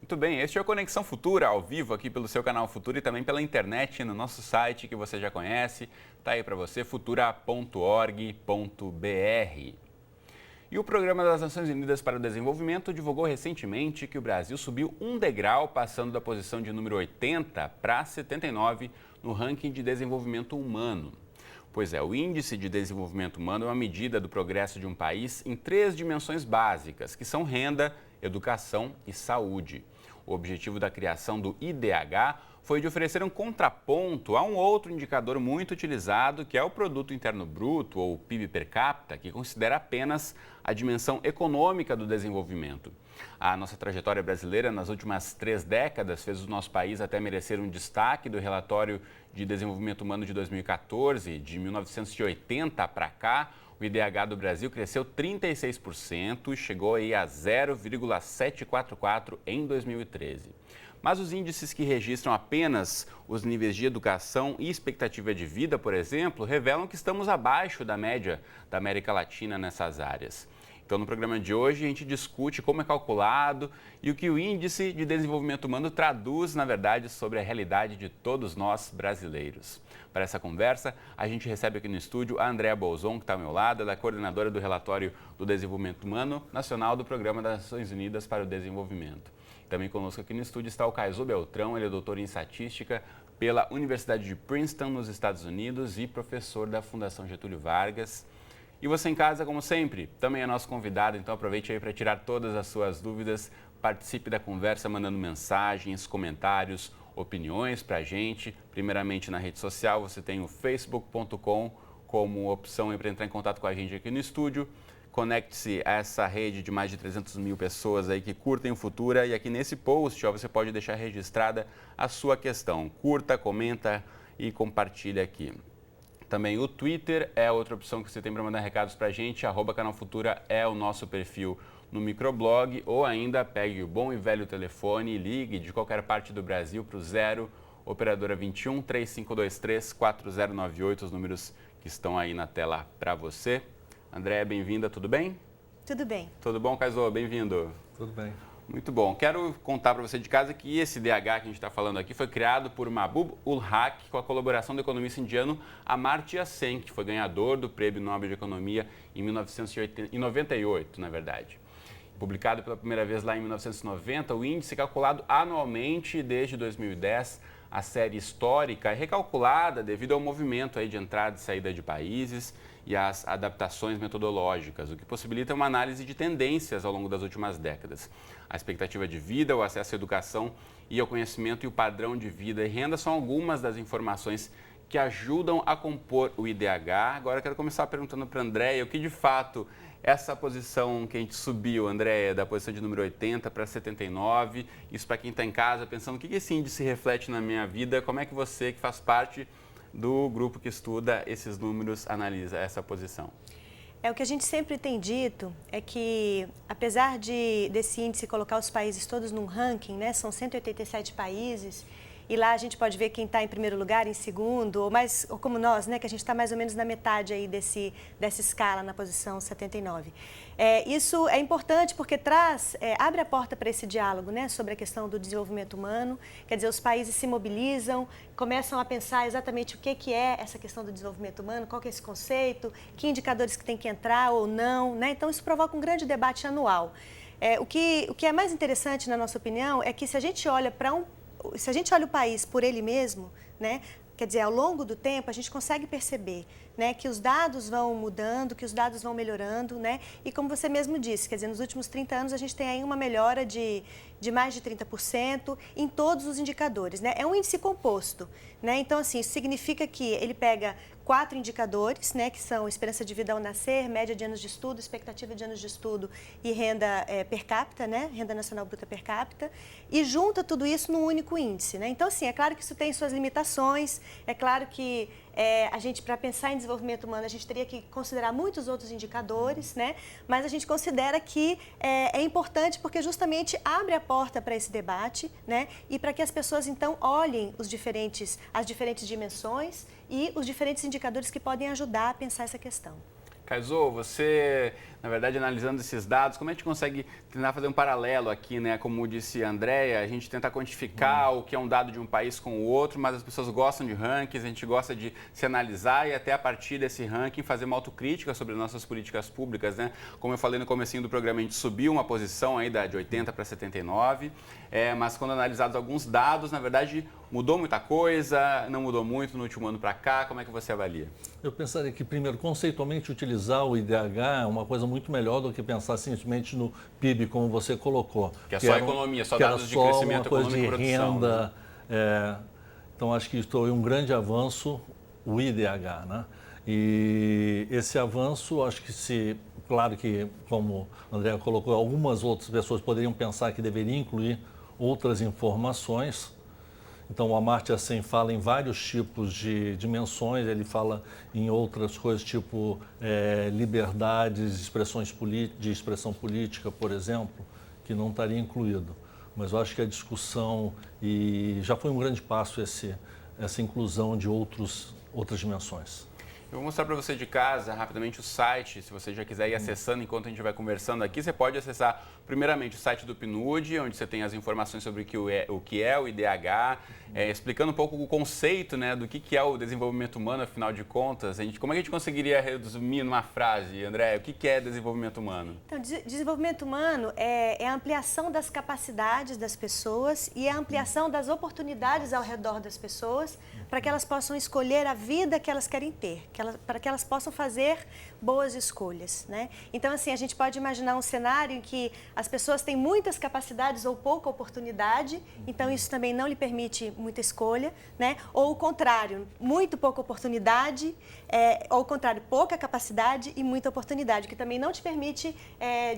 Muito bem, este é o Conexão Futura, ao vivo aqui pelo seu canal Futura e também pela internet no nosso site que você já conhece. Está aí para você, futura.org.br. E o Programa das Nações Unidas para o Desenvolvimento divulgou recentemente que o Brasil subiu um degrau, passando da posição de número 80 para 79 no ranking de desenvolvimento humano. Pois é, o Índice de Desenvolvimento Humano é uma medida do progresso de um país em 3 dimensões básicas, que são renda, educação e saúde. O objetivo da criação do IDH foi de oferecer um contraponto a um outro indicador muito utilizado, que é o Produto Interno Bruto, ou PIB per capita, que considera apenas a dimensão econômica do desenvolvimento. A nossa trajetória brasileira nas últimas 3 décadas fez o nosso país até merecer um destaque do relatório de desenvolvimento humano de 2014, de 1980 para cá. O IDH do Brasil cresceu 36% e chegou aí a 0,744 em 2013. Mas os índices que registram apenas os níveis de educação e expectativa de vida, por exemplo, revelam que estamos abaixo da média da América Latina nessas áreas. Então, no programa de hoje, a gente discute como é calculado e o que o Índice de Desenvolvimento Humano traduz, na verdade, sobre a realidade de todos nós brasileiros. Para essa conversa, a gente recebe aqui no estúdio a Andréa Bolzon, que está ao meu lado, ela é coordenadora do Relatório do Desenvolvimento Humano Nacional do Programa das Nações Unidas para o Desenvolvimento. Também conosco aqui no estúdio está o Kaysô Beltrão, ele é doutor em Estatística pela Universidade de Princeton, nos Estados Unidos, e professor da Fundação Getúlio Vargas. E você em casa, como sempre, também é nosso convidado, então aproveite aí para tirar todas as suas dúvidas, participe da conversa mandando mensagens, comentários, opiniões para a gente. Primeiramente na rede social, você tem o facebook.com como opção para entrar em contato com a gente aqui no estúdio. Conecte-se a essa rede de mais de 300 mil pessoas aí que curtem o Futura, e aqui nesse post você pode deixar registrada a sua questão. Curta, comenta e compartilha aqui. Também o Twitter é outra opção que você tem para mandar recados para a gente. @Canal Futura é o nosso perfil no microblog, ou ainda pegue o bom e velho telefone e ligue de qualquer parte do Brasil para o 0 operadora 21 3523 4098, os números que estão aí na tela para você. Andréa, bem-vinda, tudo bem? Tudo bem. Tudo bom, Kaysô? Bem-vindo. Tudo bem. Muito bom. Quero contar para você de casa que esse DH que a gente está falando aqui foi criado por Mahbub-ul-Haq com a colaboração do economista indiano Amartya Sen, que foi ganhador do Prêmio Nobel de Economia em 1998, na verdade. Publicado pela primeira vez lá em 1990, o índice é calculado anualmente desde 2010. A série histórica é recalculada devido ao movimento aí de entrada e saída de países e às adaptações metodológicas, o que possibilita uma análise de tendências ao longo das últimas décadas. A expectativa de vida, o acesso à educação e ao conhecimento e o padrão de vida e renda são algumas das informações que ajudam a compor o IDH. Agora eu quero começar perguntando para a Andréa o que de fato essa posição que a gente subiu, Andréa, da posição de número 80 para 79, isso para quem está em casa pensando o que esse índice reflete na minha vida, como é que você, que faz parte do grupo que estuda esses números, analisa essa posição? O que a gente sempre tem dito é que, apesar desse índice colocar os países todos num ranking, né, são 187 países, e lá a gente pode ver quem está em primeiro lugar, em segundo, ou como nós, né, que a gente está mais ou menos na metade aí dessa escala, na posição 79. Isso é importante porque abre a porta para esse diálogo, né, sobre a questão do desenvolvimento humano. Quer dizer, os países se mobilizam, começam a pensar exatamente o que é essa questão do desenvolvimento humano, qual que é esse conceito, que indicadores que tem que entrar ou não, né? Então isso provoca um grande debate anual. O que é mais interessante, na nossa opinião, é que se a gente olha o país por ele mesmo, né, quer dizer, ao longo do tempo, a gente consegue perceber, né, que os dados vão mudando, que os dados vão melhorando, né, e como você mesmo disse, quer dizer, nos últimos 30 anos a gente tem aí uma melhora de mais de 30% em todos os indicadores, né, é um índice composto, né, então assim, isso significa que ele pega 4 indicadores, né, que são esperança de vida ao nascer, média de anos de estudo, expectativa de anos de estudo e renda per capita, né, renda nacional bruta per capita, e junta tudo isso num único índice, né. Então, assim, é claro que isso tem suas limitações, é claro que a gente, para pensar em desenvolvimento humano, a gente teria que considerar muitos outros indicadores, né, mas a gente considera que é importante porque justamente abre a porta para esse debate, né, e para que as pessoas, então, olhem as diferentes dimensões e os diferentes indicadores que podem ajudar a pensar essa questão. Kaysô, você Na verdade, analisando esses dados, como a gente consegue tentar fazer um paralelo aqui, né? Como disse a Andréia, a gente tenta quantificar o que é um dado de um país com o outro, mas as pessoas gostam de rankings, a gente gosta de se analisar e até a partir desse ranking fazer uma autocrítica sobre nossas políticas públicas, né? Como eu falei no comecinho do programa, a gente subiu uma posição aí de 80 para 79, mas quando analisados alguns dados, na verdade, mudou muita coisa, não mudou muito no último ano para cá, como é que você avalia? Eu pensaria que, primeiro, conceitualmente, utilizar o IDH é uma coisa muito melhor do que pensar simplesmente no PIB, como você colocou. Que é só economia, só dados de crescimento econômico e produção. Renda, né? Então, acho que isso foi um grande avanço, o IDH, né? E esse avanço, acho que claro que, como o André colocou, algumas outras pessoas poderiam pensar que deveria incluir outras informações. Então, o Amartya Sen fala em vários tipos de dimensões, ele fala em outras coisas, tipo liberdades, de expressão política, por exemplo, que não estaria incluído. Mas eu acho que a discussão, e já foi um grande passo essa inclusão de outras dimensões. Eu vou mostrar para você de casa, rapidamente, o site. Se você já quiser ir acessando enquanto a gente vai conversando aqui, você pode acessar, primeiramente, o site do PNUD, onde você tem as informações sobre o que é o IDH, explicando um pouco o conceito, né, do que é o desenvolvimento humano, afinal de contas. Como é que a gente conseguiria resumir numa frase, André, o que é desenvolvimento humano? Então, desenvolvimento humano é a ampliação das capacidades das pessoas e a ampliação das oportunidades ao redor das pessoas para que elas possam escolher a vida que elas querem ter, para que elas possam fazer boas escolhas, né? Então, assim, a gente pode imaginar um cenário em que as pessoas têm muitas capacidades ou pouca oportunidade, então isso também não lhe permite muita escolha, né? Ou o contrário, muito pouca oportunidade, ou o contrário, pouca capacidade e muita oportunidade, que também não te permite,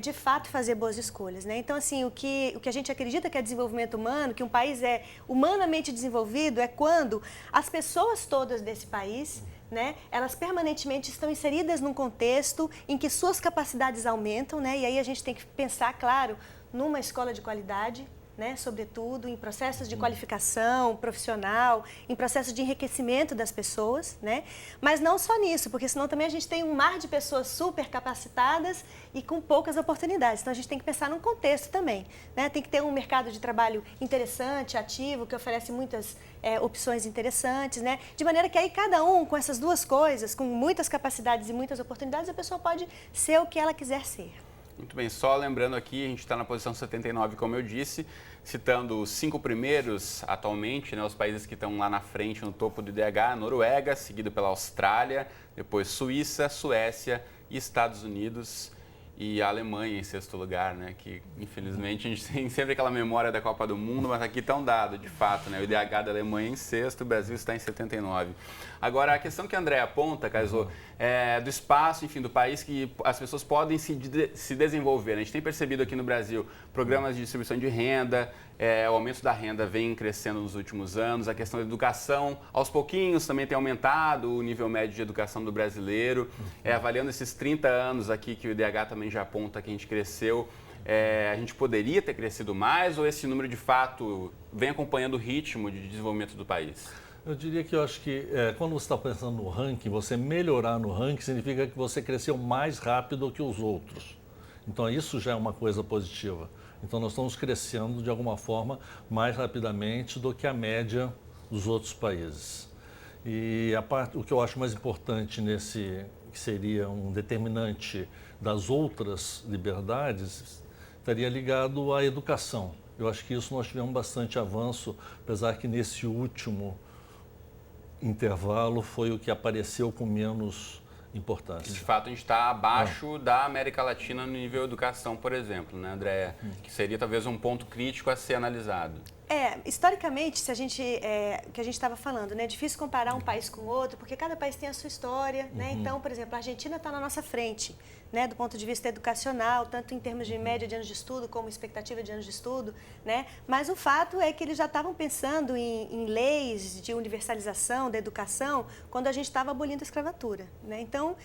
de fato, fazer boas escolhas, né? Então, assim, o que a gente acredita que é desenvolvimento humano, que um país é humanamente desenvolvido, é quando as pessoas todas desse país, né, elas permanentemente estão inseridas num contexto em que suas capacidades aumentam, né, e aí a gente tem que pensar, claro, numa escola de qualidade, né, sobretudo em processos de qualificação profissional, em processos de enriquecimento das pessoas, né, mas não só nisso, porque senão também a gente tem um mar de pessoas super capacitadas e com poucas oportunidades. Então a gente tem que pensar num contexto também, né, tem que ter um mercado de trabalho interessante, ativo, que oferece muitas opções interessantes, né, de maneira que aí cada um com essas duas coisas, com muitas capacidades e muitas oportunidades, a pessoa pode ser o que ela quiser ser. Muito bem, só lembrando aqui, a gente está na posição 79, como eu disse, citando os 5 primeiros atualmente, né, os países que estão lá na frente, no topo do IDH, Noruega, seguido pela Austrália, depois Suíça, Suécia e Estados Unidos e a Alemanha em 6º lugar, né, que infelizmente a gente tem sempre aquela memória da Copa do Mundo, mas aqui está um dado, de fato, né, o IDH da Alemanha em 6º, o Brasil está em 79. Agora, a questão que a André aponta, Kaysô, é do espaço, enfim, do país que as pessoas podem se desenvolver. A gente tem percebido aqui no Brasil programas de distribuição de renda, o aumento da renda vem crescendo nos últimos anos, a questão da educação, aos pouquinhos também tem aumentado o nível médio de educação do brasileiro. Avaliando esses 30 anos aqui que o IDH também já aponta que a gente cresceu, a gente poderia ter crescido mais ou esse número de fato vem acompanhando o ritmo de desenvolvimento do país? Eu diria que eu acho que quando você está pensando no ranking, você melhorar no ranking significa que você cresceu mais rápido que os outros. Então isso já é uma coisa positiva. Então nós estamos crescendo de alguma forma mais rapidamente do que a média dos outros países. E o que eu acho mais importante que seria um determinante das outras liberdades, estaria ligado à educação. Eu acho que isso nós tivemos bastante avanço, apesar que nesse último intervalo foi o que apareceu com menos importância. De fato, a gente está abaixo da América Latina no nível educação, por exemplo, né, André? Que seria talvez um ponto crítico a ser analisado. Historicamente, se a gente, que a gente estava falando, né, é difícil comparar um país com o outro, porque cada país tem a sua história, né? Então, por exemplo, a Argentina está na nossa frente, né, do ponto de vista educacional, tanto em termos de média de anos de estudo, como expectativa de anos de estudo, né? Mas o fato é que eles já estavam pensando em leis de universalização da educação quando a gente estava abolindo a escravatura, né? Então,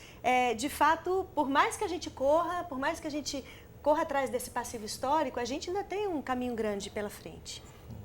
de fato, por mais que a gente corra, por mais que a gente corra atrás desse passivo histórico, a gente ainda tem um caminho grande pela frente.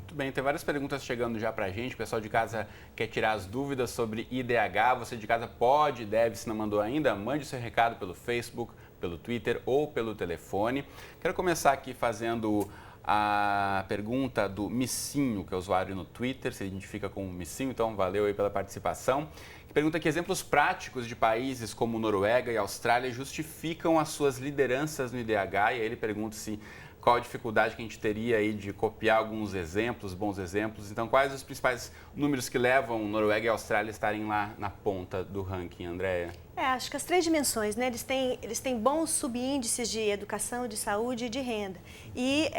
Muito bem, tem várias perguntas chegando já pra gente. O pessoal de casa quer tirar as dúvidas sobre IDH. Você de casa pode e deve, se não mandou ainda, mande seu recado pelo Facebook, pelo Twitter ou pelo telefone. Quero começar aqui fazendo a pergunta do Missinho, que é usuário no Twitter, se identifica como Missinho, então valeu aí pela participação. Pergunta que exemplos práticos de países como Noruega e Austrália justificam as suas lideranças no IDH, e aí ele pergunta se qual a dificuldade que a gente teria aí de copiar alguns exemplos, bons exemplos. Então, quais os principais números que levam Noruega e Austrália a estarem lá na ponta do ranking, Andréia? Acho que as 3 dimensões, né? Eles têm bons subíndices de educação, de saúde e de renda. E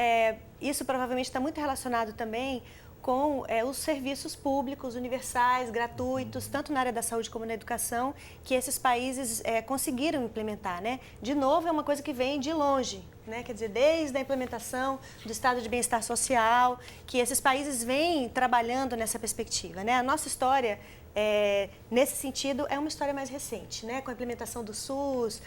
isso provavelmente está muito relacionado também com os serviços públicos universais, gratuitos, tanto na área da saúde como na educação, que esses países conseguiram implementar, né? De novo, é uma coisa que vem de longe, né? Quer dizer, desde a implementação do Estado de Bem-Estar Social, que esses países vêm trabalhando nessa perspectiva, né? A nossa história, nesse sentido, é uma história mais recente, né? Com a implementação do SUS,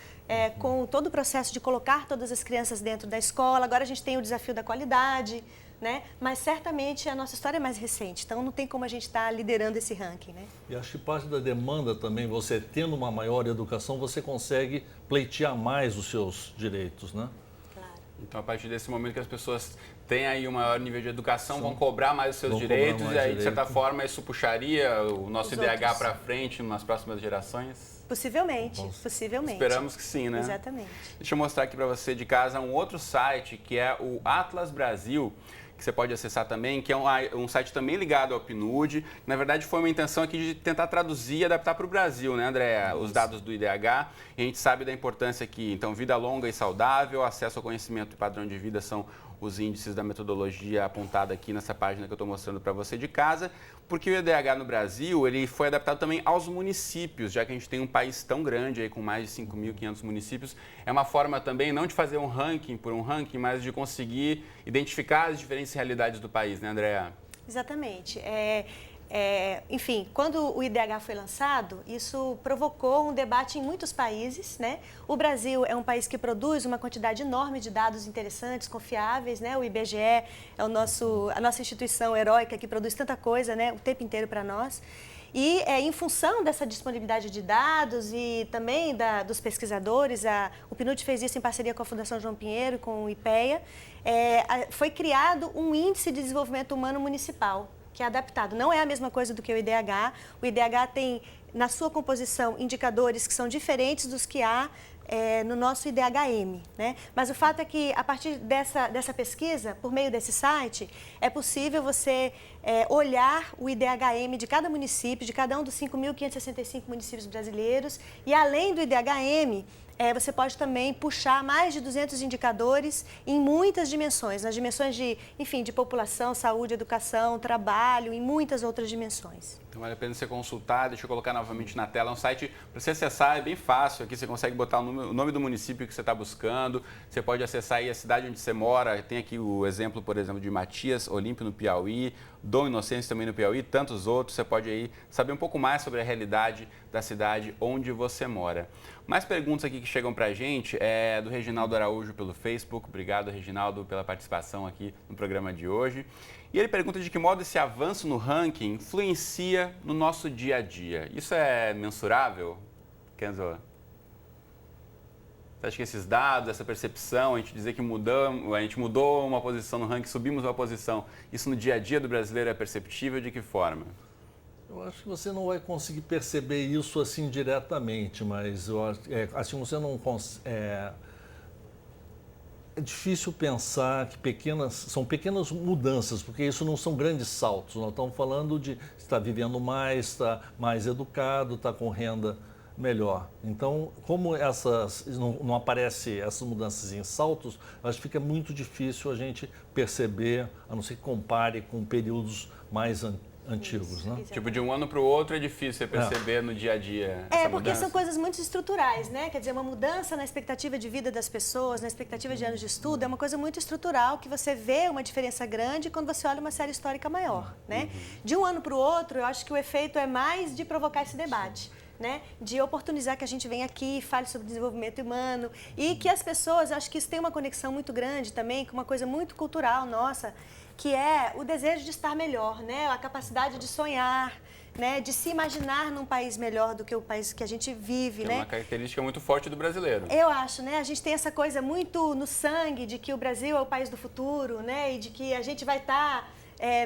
com todo o processo de colocar todas as crianças dentro da escola. Agora a gente tem o desafio da qualidade, né? Mas certamente a nossa história é mais recente, então não tem como a gente estar liderando esse ranking, né? E acho que parte da demanda também, você tendo uma maior educação, você consegue pleitear mais os seus direitos, né? Claro. Então, a partir desse momento que as pessoas têm aí um maior nível de educação, vão cobrar mais os seus direitos, e aí, de certa forma, isso puxaria o nosso IDH para frente nas próximas gerações? Possivelmente, possivelmente. Esperamos que sim, né? Exatamente. Deixa eu mostrar aqui para você de casa um outro site, que é o Atlas Brasil, que você pode acessar também, que é um site também ligado ao PNUD. Na verdade, foi uma intenção aqui de tentar traduzir e adaptar para o Brasil, né, André? Os dados do IDH. E a gente sabe da importância aqui. Então, vida longa e saudável, acesso ao conhecimento e padrão de vida são os índices da metodologia apontada aqui nessa página que eu estou mostrando para você de casa, porque o IDH no Brasil ele foi adaptado também aos municípios, já que a gente tem um país tão grande, aí, com mais de 5.500 municípios. É uma forma também não de fazer um ranking por um ranking, mas de conseguir identificar as diferentes realidades do país, né, Andréa? Exatamente. Enfim, quando o IDH foi lançado, isso provocou um debate em muitos países, né? O Brasil é um país que produz uma quantidade enorme de dados interessantes, confiáveis, né? O IBGE é a nossa instituição heróica que produz tanta coisa, né? O tempo inteiro para nós. E em função dessa disponibilidade de dados e também dos pesquisadores, o PNUD fez isso em parceria com a Fundação João Pinheiro e com o IPEA, foi criado um Índice de Desenvolvimento Humano Municipal, que é adaptado. Não é a mesma coisa do que o IDH. O IDH tem, na sua composição, indicadores que são diferentes dos que há no nosso IDHM, né? Mas o fato é que, a partir dessa pesquisa, por meio desse site, é possível você olhar o IDHM de cada município, de cada um dos 5.565 municípios brasileiros, e além do IDHM, você pode também puxar mais de 200 indicadores em muitas dimensões, nas dimensões de população, saúde, educação, trabalho, em muitas outras dimensões. Então vale a pena você consultar, deixa eu colocar novamente na tela, é um site para você acessar, é bem fácil, aqui você consegue botar o nome do município que você está buscando, você pode acessar aí a cidade onde você mora, tem aqui o exemplo, por exemplo, de Matias, Olímpio no Piauí, Dom Inocêncio também no Piauí, tantos outros, você pode aí saber um pouco mais sobre a realidade da cidade onde você mora. Mais perguntas aqui que chegam para a gente é do Reginaldo Araújo pelo Facebook. Obrigado, Reginaldo, pela participação aqui no programa de hoje. E ele pergunta de que modo esse avanço no ranking influencia no nosso dia a dia. Isso é mensurável, Kenzo? Você acha que esses dados, essa percepção, a gente dizer que a gente mudou uma posição no ranking, subimos uma posição, isso no dia a dia do brasileiro é perceptível de que forma? Eu acho que você não vai conseguir perceber isso assim diretamente, mas eu acho, assim você não é difícil pensar que são pequenas mudanças, porque isso não são grandes saltos. Nós estamos falando de estar vivendo mais, estar mais educado, estar com renda melhor. Então, como não aparecem essas mudanças em saltos, acho que fica muito difícil a gente perceber, a não ser que compare com períodos mais antigos, né? Tipo, de um ano para o outro é difícil você perceber no dia a dia. Porque são coisas muito estruturais, né? Quer dizer, uma mudança na expectativa de vida das pessoas, na expectativa de anos de estudo, é uma coisa muito estrutural que você vê uma diferença grande quando você olha uma série histórica maior, né? De um ano para o outro, eu acho que o efeito é mais de provocar esse debate. né, de oportunizar que a gente venha aqui e fale sobre desenvolvimento humano e que as pessoas, acho que isso tem uma conexão muito grande também com uma coisa muito cultural nossa, que é o desejo de estar melhor, né, a capacidade de sonhar, né, de se imaginar num país melhor do que o país que a gente vive, né? É uma característica muito forte do brasileiro. Eu acho, né? A gente tem essa coisa muito no sangue de que o Brasil é o país do futuro, né? E de que a gente vai estar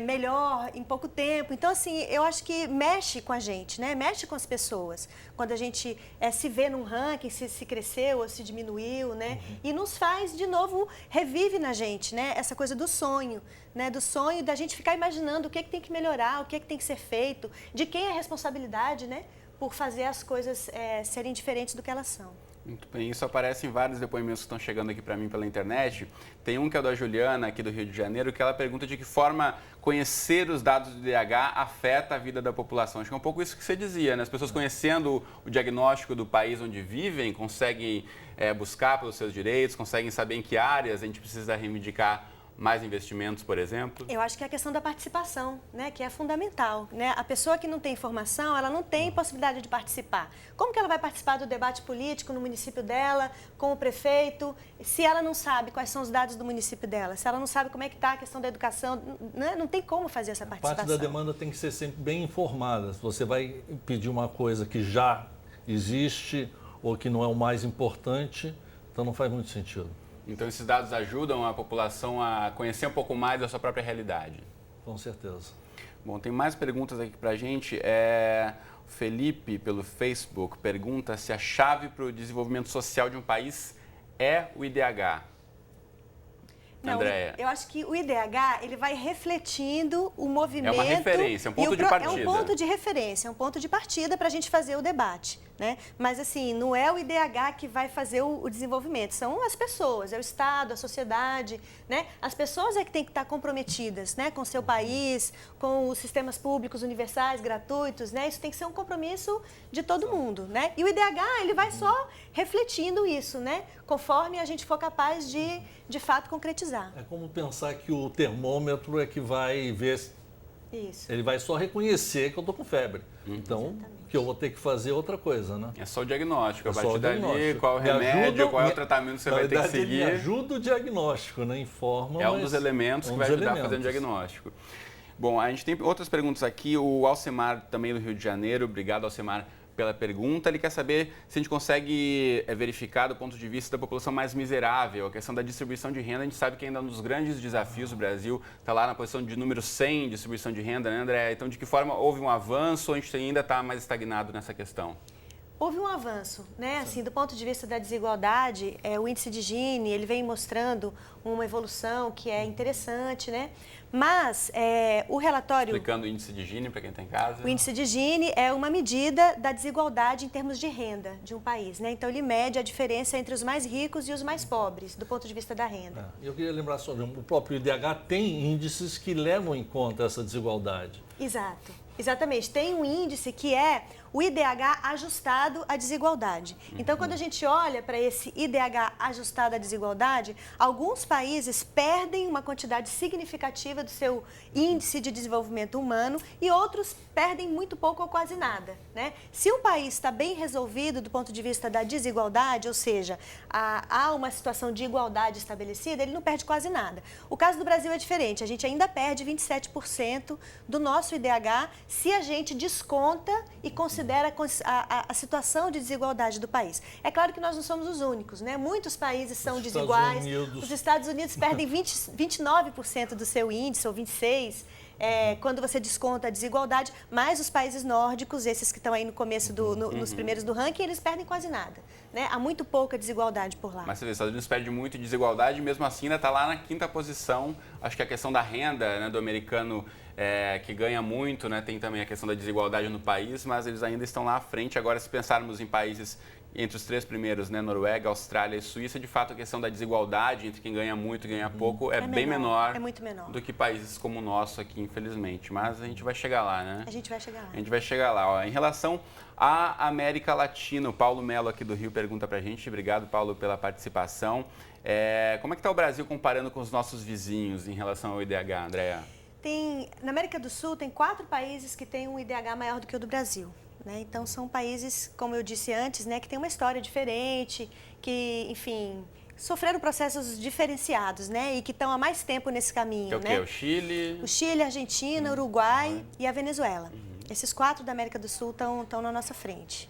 melhor em pouco tempo. Então, assim, eu acho que mexe com a gente, né? Mexe com as pessoas. Quando a gente se vê num ranking, se cresceu ou se diminuiu, né? E nos faz, de novo, revive na gente, né? Essa coisa do sonho, né? Do sonho da gente ficar imaginando o que tem que melhorar, o que tem que ser feito, de quem é a responsabilidade, né? Por fazer as coisas serem diferentes do que elas são. Muito bem, isso aparece em vários depoimentos que estão chegando aqui para mim pela internet. Tem um que é da Juliana, aqui do Rio de Janeiro, que ela pergunta de que forma conhecer os dados do IDH afeta a vida da população. Acho que é um pouco isso que você dizia, né? As pessoas conhecendo o diagnóstico do país onde vivem, conseguem buscar pelos seus direitos, conseguem saber em que áreas a gente precisa reivindicar mais investimentos, por exemplo? Eu acho que é a questão da participação, né, que é fundamental, né? A pessoa que não tem informação, ela não tem possibilidade de participar. Como que ela vai participar do debate político no município dela, com o prefeito, se ela não sabe quais são os dados do município dela, se ela não sabe como é que está a questão da educação, né? Não tem como fazer essa participação. Parte da demanda tem que ser sempre bem informada. Se você vai pedir uma coisa que já existe ou que não é o mais importante, então não faz muito sentido. Então, esses dados ajudam a população a conhecer um pouco mais da sua própria realidade? Com certeza. Bom, tem mais perguntas aqui para a gente. O Felipe, pelo Facebook, pergunta se a chave para o desenvolvimento social de um país é o IDH. Não, Andréia. Eu acho que o IDH ele vai refletindo o movimento. É uma referência, um ponto de partida. É um ponto de referência, é um ponto de partida para a gente fazer o debate, né? Mas assim, não é o IDH que vai fazer o desenvolvimento, são as pessoas, é o Estado, a sociedade, né? As pessoas é que têm que estar comprometidas, né? Com o seu país, com os sistemas públicos universais, gratuitos, né? Isso tem que ser um compromisso de todo mundo, né? E o IDH ele vai só refletindo isso, né? Conforme a gente for capaz de fato concretizar. É como pensar que o termômetro é que vai ver. Isso. Ele vai só reconhecer que eu estou com febre. Então, Exatamente. que eu vou ter que fazer outra coisa, né? É só o diagnóstico. É a só partir o dali, diagnóstico. qual é o remédio, qual é o tratamento que você vai ter que seguir. Me ajuda o diagnóstico, né? Informa. É um dos elementos que vai ajudar a fazer um diagnóstico. Bom, a gente tem outras perguntas aqui. O Alcemar, também do Rio de Janeiro. Obrigado, Alcemar, pela pergunta. Ele quer saber se a gente consegue verificar do ponto de vista da população mais miserável, a questão da distribuição de renda. A gente sabe que ainda é um dos grandes desafios do Brasil, está lá na posição de número 100 em distribuição de renda, né, André? Então, de que forma houve um avanço ou a gente ainda está mais estagnado nessa questão? Houve um avanço, né? Assim, do ponto de vista da desigualdade, o índice de Gini, ele vem mostrando uma evolução que é interessante, né? Mas o relatório... Explicando o índice de Gini para quem está em casa. O índice de Gini é uma medida da desigualdade em termos de renda de um país, né? Então, ele mede a diferença entre os mais ricos e os mais pobres, do ponto de vista da renda. Eu queria lembrar sobre o próprio IDH tem índices que levam em conta essa desigualdade. Exato. Exatamente. Tem um índice que é o IDH ajustado à desigualdade. Então, quando a gente olha para esse IDH ajustado à desigualdade, alguns países perdem uma quantidade significativa do seu índice de desenvolvimento humano e outros perdem muito pouco ou quase nada, né? Se um país está bem resolvido do ponto de vista da desigualdade, ou seja, há uma situação de igualdade estabelecida, ele não perde quase nada. O caso do Brasil é diferente, a gente ainda perde 27% do nosso IDH se a gente desconta e considera a situação de desigualdade do país. É claro que nós não somos os únicos, né? Muitos países são desiguais. Os Estados Unidos perdem 29% do seu índice, ou 26%. Quando você desconta a desigualdade, mas os países nórdicos, esses que estão aí no começo, nos primeiros do ranking, eles perdem quase nada, né? Há muito pouca desigualdade por lá. Mas você vê, os Estados Unidos perde muito desigualdade, mesmo assim ainda está lá na 5ª posição. Acho que a questão da renda, né, do americano que ganha muito, né, tem também a questão da desigualdade no país, mas eles ainda estão lá à frente. Agora, se pensarmos em países entre os 3 primeiros, né, Noruega, Austrália e Suíça, de fato a questão da desigualdade entre quem ganha muito e ganha pouco é bem menor, é muito menor do que países como o nosso aqui, infelizmente. Mas a gente vai chegar lá, né? A gente vai chegar lá. A gente vai chegar lá. Ó. Em relação à América Latina, o Paulo Melo aqui do Rio pergunta pra gente. Obrigado, Paulo, pela participação. Como é que está o Brasil comparando com os nossos vizinhos em relação ao IDH, Andréa? Na América do Sul, tem 4 países que têm um IDH maior do que o do Brasil. né? Então, são países, como eu disse antes, né, que têm uma história diferente, que, enfim, sofreram processos diferenciados, né? E que estão há mais tempo nesse caminho, que é o né? quê? O Chile? O Chile, a Argentina, Uruguai e a Venezuela. Esses 4 da América do Sul estão na nossa frente.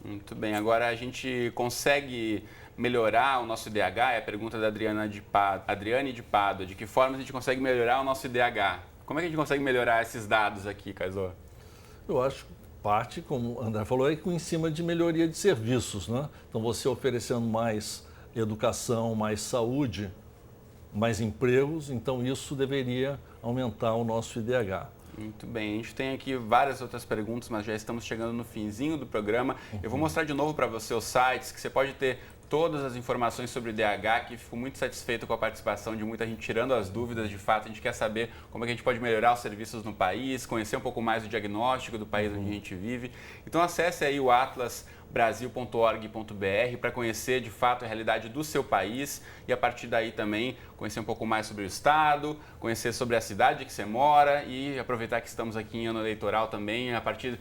Muito bem. Agora, a gente consegue melhorar o nosso IDH? É a pergunta da Adriane de Pádua. De que forma a gente consegue melhorar o nosso IDH? Como é que a gente consegue melhorar esses dados aqui, Kaysor? Eu acho que parte, como o André falou, é em cima de melhoria de serviços, né? Então, você oferecendo mais educação, mais saúde, mais empregos, então isso deveria aumentar o nosso IDH. Muito bem, a gente tem aqui várias outras perguntas, mas já estamos chegando no finzinho do programa. Eu vou mostrar de novo para você os sites que você pode ter todas as informações sobre o IDH, que fico muito satisfeito com a participação de muita gente tirando as dúvidas. De fato, a gente quer saber como é que a gente pode melhorar os serviços no país, conhecer um pouco mais o diagnóstico do país onde a gente vive. Então acesse aí o atlasbrasil.org.br para conhecer de fato a realidade do seu país e a partir daí também conhecer um pouco mais sobre o estado, conhecer sobre a cidade que você mora e aproveitar que estamos aqui em ano eleitoral também, a partir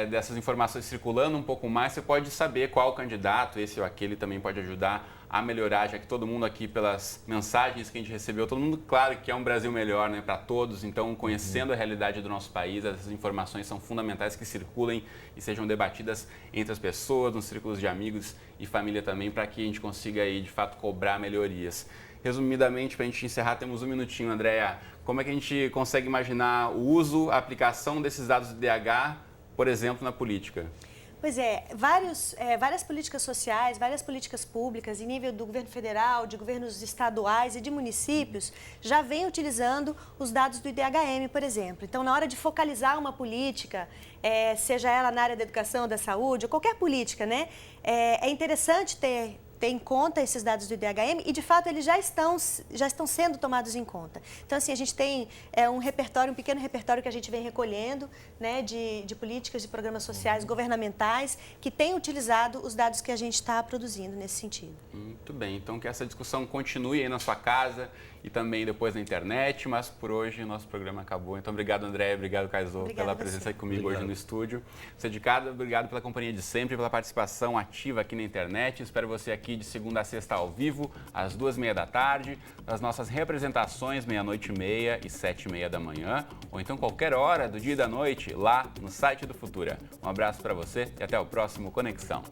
dessas informações circulando um pouco mais, você pode saber qual candidato, esse ou aquele, também pode ajudar a melhorar, já que todo mundo aqui, pelas mensagens que a gente recebeu, todo mundo, claro, que é um Brasil melhor, né, para todos. Então, conhecendo a realidade do nosso país, essas informações são fundamentais que circulem e sejam debatidas entre as pessoas, nos círculos de amigos e família também, para que a gente consiga aí, de fato, cobrar melhorias. Resumidamente, para a gente encerrar, temos um minutinho, Andréa. Como é que a gente consegue imaginar o uso, a aplicação desses dados do IDH, por exemplo, na política? Pois é, várias políticas sociais, várias políticas públicas em nível do governo federal, de governos estaduais e de municípios já vêm utilizando os dados do IDHM, por exemplo. Então, na hora de focalizar uma política, seja ela na área da educação, da saúde, ou qualquer política, né, é interessante ter em conta esses dados do IDHM e, de fato, eles já estão sendo tomados em conta. Então, assim, a gente tem um pequeno repertório que a gente vem recolhendo, né, de políticas, de programas sociais, governamentais, que têm utilizado os dados que a gente está produzindo nesse sentido. Muito bem, então que essa discussão continue aí na sua casa e também depois na internet, mas por hoje o nosso programa acabou. Então, obrigado, André, obrigado, Kaysor, pela presença aqui comigo hoje no estúdio. Você de casa, obrigado pela companhia de sempre, pela participação ativa aqui na internet. Espero você aqui de segunda a sexta ao vivo, às 2h30 da tarde, nas nossas representações, 00:30 e 7h30 da manhã, ou então qualquer hora do dia e da noite, lá no site do Futura. Um abraço para você e até o próximo Conexão.